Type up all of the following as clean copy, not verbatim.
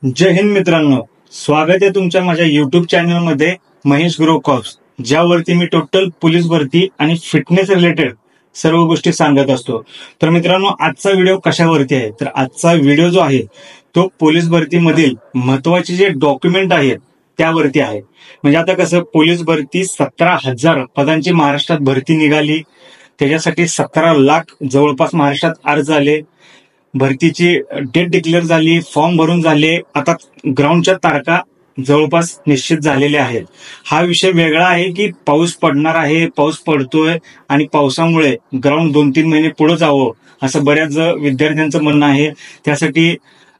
जय हिंद मित्रांनो, स्वागत आहे तुमच्या माझ्या युट्यूब चॅनलमध्ये महेश ग्रो कॉप्स, ज्यावरती मी टोटल पोलीस भरती आणि फिटनेस रिलेटेड सर्व गोष्टी सांगत असतो. तर मित्रांनो, आजचा व्हिडिओ कशावरती आहे तर आजचा व्हिडिओ जो आहे तो पोलीस भरतीमधील महत्वाचे जे डॉक्युमेंट आहेत त्यावरती आहे. म्हणजे आता कसं, पोलीस भरती 17,000 पदांची महाराष्ट्रात भरती निघाली, त्याच्यासाठी 17 लाख जवळपास महाराष्ट्रात अर्ज आले, भरतीची डेट डिक्लेअर झाली, फॉर्म भरून झाले, आता ग्राउंडच्या तारखा जवळपास निश्चित झालेल्या आहेत. हा विषय वेगळा आहे की पाऊस पडणार आहे, पाऊस पडतोय आणि पावसामुळे ग्राउंड 2-3 महिने पुढे जावं असं बऱ्याच विद्यार्थ्यांचं म्हणणं आहे. त्यासाठी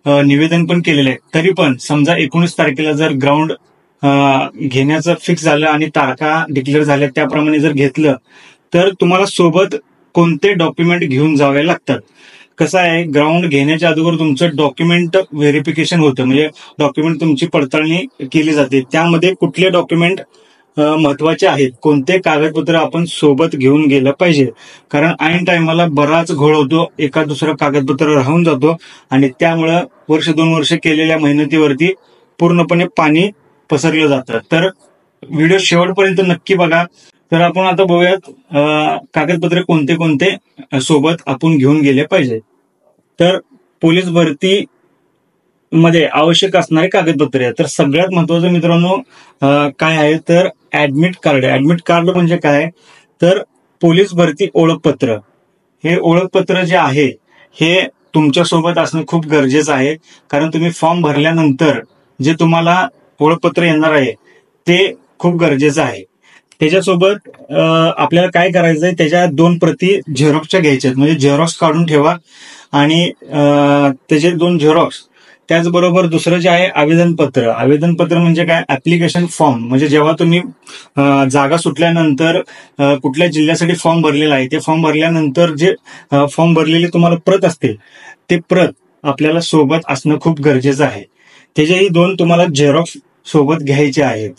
निवेदन पण केलेलं आहे. तरी पण समजा 19 तारखेला जर ग्राउंड घेण्याचं फिक्स झालं आणि तारखा डिक्लेअर झाल्या त्याप्रमाणे जर घेतलं तर तुम्हाला सोबत कोणते डॉक्युमेंट घेऊन जावे लागतात. कसं आहे, ग्राउंड घेण्याच्या अगोदर तुमचं डॉक्युमेंट व्हेरिफिकेशन होतं, म्हणजे डॉक्युमेंट तुमची पडताळणी केली जाते. त्यामध्ये कुठले डॉक्युमेंट महत्वाचे आहेत, कोणते कागदपत्र आपण सोबत घेऊन गेलं पाहिजे. कारण ऐन टायमाला बराच घोळ होतो, एका दुसरं कागदपत्र राहून जातो आणि त्यामुळं 1-2 वर्ष केलेल्या मेहनतीवरती पूर्णपणे पाणी पसरलं जातं. तर व्हिडिओ शेवटपर्यंत नक्की बघा. तर आपण आता बघूयात कागदपत्रे कोणते कोणते सोबत आपण घेऊन गेले पाहिजे. तर पोलीस भरती मध्ये आवश्यक असणारे कागदपत्रे, तर सगळ्यात महत्वाचं मित्रांनो काय आहे तर ऍडमिट कार्ड. ऍडमिट कार्ड म्हणजे काय तर पोलीस भरती ओळखपत्र. हे ओळखपत्र जे आहे हे तुमच्या सोबत असणं खूप गरजेचं आहे. कारण तुम्ही फॉर्म भरल्यानंतर जे तुम्हाला ओळखपत्र येणार आहे ते खूप गरजेचं आहे. त्याच्यासोबत आपल्याला काय करायचंय, त्याच्या 2 प्रती झेरॉक्सच्या घ्यायच्यात, म्हणजे झेरॉक्स काढून ठेवा आणि त्याचे 2 झेरॉक्स. त्याचबरोबर दुसरं जे आहे आवेदनपत्र. आवेदनपत्र म्हणजे काय, ऍप्लिकेशन फॉर्म. म्हणजे जेव्हा तुम्ही जागा सुटल्यानंतर कुठल्या जिल्ह्यासाठी फॉर्म भरलेला आहे ते फॉर्म भरल्यानंतर जे फॉर्म भरलेली तुम्हाला प्रत असते ते प्रत आपल्याला सोबत असणं खूप गरजेचं आहे. त्याचेही 2 तुम्हाला झेरॉक्स सोबत घ्यायचे आहेत.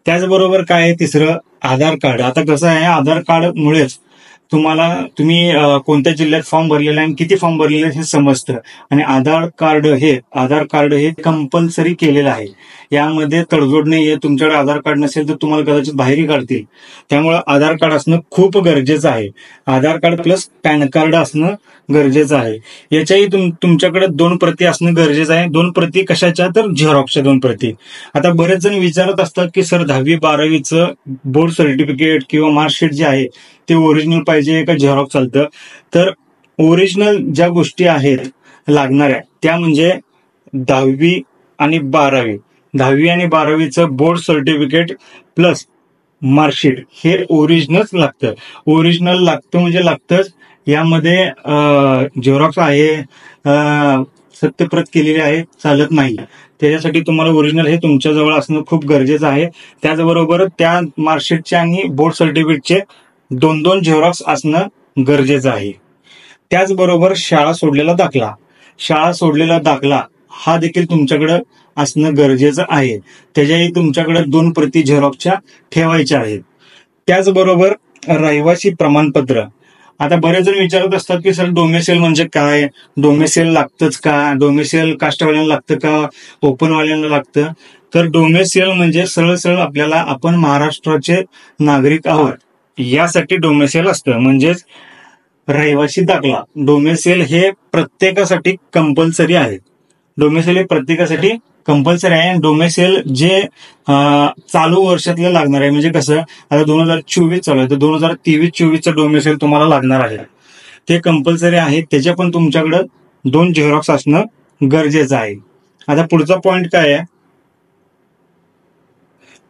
त्याचबरोबर काय आहे तिसरं, आधार कार्ड. आता कसं आहे, आधार कार्ड मुळेच तुम्ही कोणत्या जिल्ह्यात फॉर्म भरलेला आहे आणि किती फॉर्म भरलेले हे समजतं. आणि आधार कार्ड हे कंपल्सरी केलेलं आहे. यामध्ये तडजोड नाहीये. तुमच्याकडे आधार कार्ड नसेल तर तुम्हाला कदाचित बाहेरही काढतील. त्यामुळे आधार कार्ड असणं खूप गरजेचं आहे. आधार कार्ड प्लस पॅन कार्ड असणं गरजेचं आहे. याच्याही तुमच्याकडे 2 प्रती असणं गरजेचं आहे. 2 प्रती कशाच्या तर झेरॉक्सच्या 2 प्रती. आता बरेच जण विचारत असतात की सर 10वी-12वीचं बोर्ड सर्टिफिकेट किंवा मार्कशीट जे आहे ते ओरिजिनल पाहिजे का झेरॉक्स चालतं. तर ओरिजिनल ज्या गोष्टी आहेत लागणाऱ्या त्या म्हणजे 10वी आणि 12वी. 10वी आणि 12वीचं बोर्ड सर्टिफिकेट प्लस मार्कशीट हे ओरिजिनलच लागतं. ओरिजिनल लागतं म्हणजे लागतंच. यामध्ये झेरॉक्स आहे, सत्यप्रत केलेली आहे चालत नाही. त्याच्यासाठी तुम्हाला ओरिजिनल हे तुमच्याजवळ असणं खूप गरजेचं आहे. त्याचबरोबर त्या मार्कशीटचे आणि बोर्ड सर्टिफिकेटचे 2-2 झेरॉक्स असणं गरजेचं आहे. त्याचबरोबर शाळा सोडलेला दाखला हा देखील तुमच्याकडे असणं गरजेचं आहे. त्याच्याही तुमच्याकडे 2 प्रती झेरॉक्सच्या ठेवायच्या आहेत. त्याचबरोबर रहिवासी प्रमाणपत्र. आता बरेच जण विचारत असतात की सर डोमेसेल म्हणजे काय, डोमेसेल लागतंच का, डोमेसेल कास्टवाल्यांना लागतं का, ओपनवाल्यांना लागतं. तर डोमेसेल म्हणजे सरळ आपल्याला आपण महाराष्ट्राचे नागरिक आहोत यासाठी डोमेसेल असतं, म्हणजेच रहिवासी दाखला. डोमेसेल हे प्रत्येकासाठी कंपल्सरी आहे. आणि डोमेसेल जे चालू वर्षातलं लागणार आहे. म्हणजे कसं, आता 2024 चालू आहे तर 2023-24चं डोमेसेल तुम्हाला लागणार आहे, ते कंपल्सरी आहे. त्याचे पण तुमच्याकडे 2 झेरॉक्स असणं गरजेचं आहे. आता पुढचा पॉइंट काय आहे,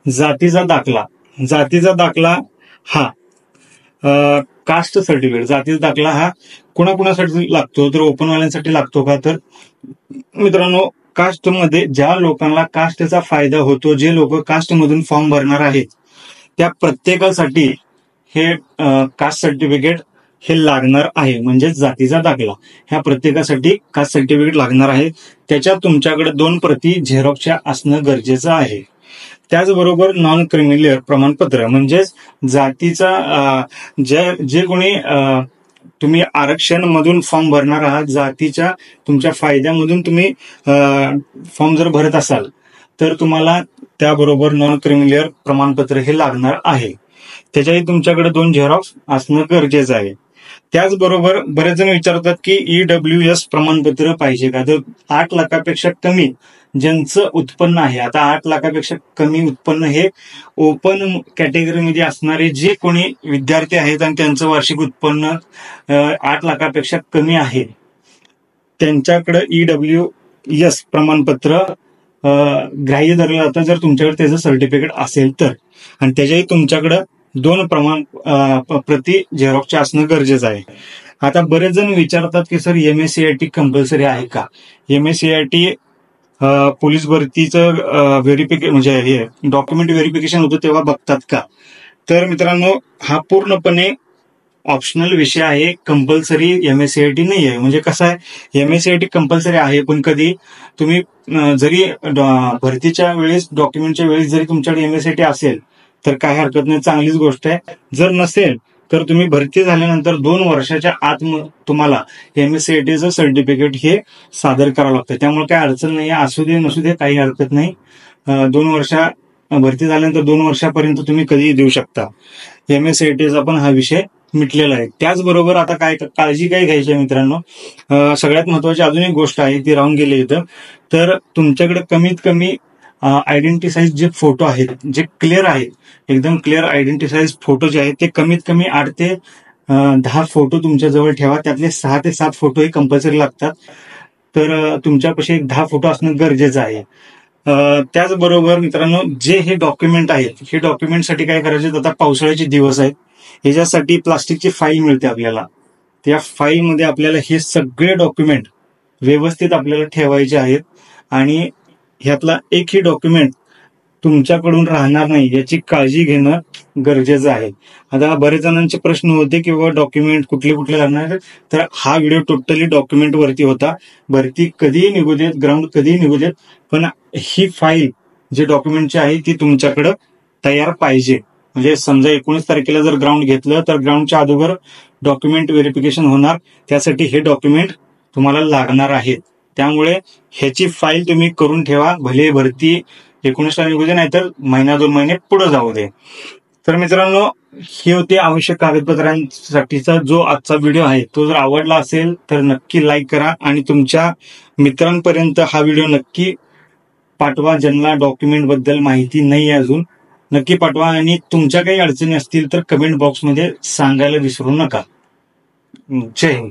जातीचा दाखला हा कास्ट सर्टिफिकेट. जातीचा दाखला हा कुणाकुणासाठी लागतो तर ओपनवाल्यांसाठी लागतो का, तर मित्रांनो कास्टमध्ये ज्या लोकांना कास्टचा फायदा होतो, जे लोक कास्टमधून फॉर्म भरणार आहेत त्या प्रत्येकासाठी हे कास्ट सर्टिफिकेट हे लागणार आहे. म्हणजे जातीचा दाखला ह्या प्रत्येकासाठी कास्ट सर्टिफिकेट लागणार आहे. त्याच्यात तुमच्याकडे 2 प्रती झेरॉक्सच्या असणं गरजेचं आहे. त्याचबरोबर नॉन क्रिमिलियर प्रमाणपत्र, म्हणजेच जातीचा जे कोणी तुम्ही आरक्षण मधून फॉर्म भरणार आहात, जातीच्या तुमच्या फायद्यामधून तुम्ही फॉर्म जर भरत असाल तर तुम्हाला त्याबरोबर नॉन क्रिमिलियर प्रमाणपत्र हे लागणार आहे. त्याच्याही तुमच्याकडे 2 झेरॉक्स असणं गरजेचं आहे. त्याचबरोबर बरेच जण विचारतात की EWS प्रमाणपत्र पाहिजे का. तर 8 लाखापेक्षा कमी ज्यांचं उत्पन्न आहे, आता 8 लाखापेक्षा कमी उत्पन्न हे ओपन कॅटेगरीमध्ये असणारे जे कोणी विद्यार्थी आहेत आणि त्यांचं वार्षिक उत्पन्न 8 लाखापेक्षा कमी आहे त्यांच्याकडे EWS प्रमाणपत्र ग्राह्य धरलं जातं, जर तुमच्याकडे त्याचं सर्टिफिकेट असेल तर. आणि त्याच्याही तुमच्याकडे 2 प्रति झेरॉक्सचे असणं गरजेचं आहे. आता बरेच जण विचारतात की सर MSCIT कंपल्सरी आहे का. MSCIT पोलीस भरतीचं म्हणजे हे डॉक्युमेंट व्हेरिफिकेशन होतं तेव्हा बघतात का. तर मित्रांनो, हा पूर्णपणे ऑप्शनल विषय आहे, कंपल्सरी MSCIT नाही आहे. म्हणजे कसं आहे, MSCIT कंपल्सरी आहे, पण कधी तुम्ही जरी भरतीच्या वेळेस डॉक्युमेंटच्या वेळेस जरी तुमच्याकडे MSCIT असेल तर काही हरकत नाही, चांगलीच गोष्ट आहे. जर नसेल तर तुम्ही भरती झाल्यानंतर 2 वर्षाच्या आत तुम्हाला MSCITचं सर्टिफिकेट हे सादर करावं लागतं. त्यामुळे काही अडचण नाही, असू दे नसू दे काही हरकत नाही. 2 वर्ष भरती झाल्यानंतर 2 वर्षापर्यंत तुम्ही कधीही देऊ शकता. MSCITचा पण हा विषय मिटलेला आहे. त्याचबरोबर आता काय काळजी काय घ्यायची मित्रांनो, सगळ्यात महत्वाची अजून एक गोष्ट आहे ती राहून गेली इथं. तर तुमच्याकडे कमीत कमी आयडेंटिटी साईज जे फोटो आहेत, जे क्लिअर आहेत, एकदम क्लिअर आयडेंटिटी साईज फोटो जे आहेत ते कमीत कमी 8 ते 10 फोटो तुमच्या जवळ ठेवा. त्यातले 6 ते 7 फोटो हे कंपल्सरी लागतात. तर तुमच्यापाशी 10 फोटो असणं गरजेचं आहे. त्याचबरोबर मित्रांनो, जे हे डॉक्युमेंट आहेत, हे डॉक्युमेंटसाठी काय करायचे, आता पावसाळ्याचे दिवस आहेत, ह्याच्यासाठी प्लास्टिकची फाईल मिळते आपल्याला. त्या फाईलमध्ये आपल्याला हे सगळे डॉक्युमेंट व्यवस्थित आपल्याला ठेवायचे आहेत आणि ह्यातला एकही डॉक्युमेंट तुमच्याकडून राहणार नाही याची काळजी घेणं गरजेचं आहे. आता बरेच जणांचे प्रश्न होते की बाबा डॉक्युमेंट कुठले कुठले लागणार, तर हा व्हिडिओ टोटली डॉक्युमेंट वरती होता. भरती कधीही निघू देत, ग्राउंड कधीही निघू देत, पण ही फाईल जे डॉक्युमेंटची आहे ती तुमच्याकडे तयार पाहिजे. म्हणजे समजा 19 तारखेला जर ग्राउंड घेतलं तर ग्राउंडच्या अगोदर डॉक्युमेंट व्हेरिफिकेशन होणार, त्यासाठी हे डॉक्युमेंट तुम्हाला लागणार आहेत. त्यामुळे ह्याची फाईल तुम्ही करून ठेवा, भले भरती 19 तारीख निघू दे, नाहीतर 1-2 महिने पुढे जाऊ दे. तर मित्रांनो, हे होते आवश्यक कागदपत्रांसाठीचा जो आजचा व्हिडिओ आहे. तो जर आवडला असेल तर नक्की लाईक करा आणि तुमच्या मित्रांपर्यंत हा व्हिडिओ नक्की पाठवा, ज्यांना डॉक्युमेंट बद्दल माहिती नाही अजून. नक्की पाठवा आणि तुमच्या काही अडचणी असतील तर कमेंट बॉक्समध्ये सांगायला विसरू नका. जय हिंद.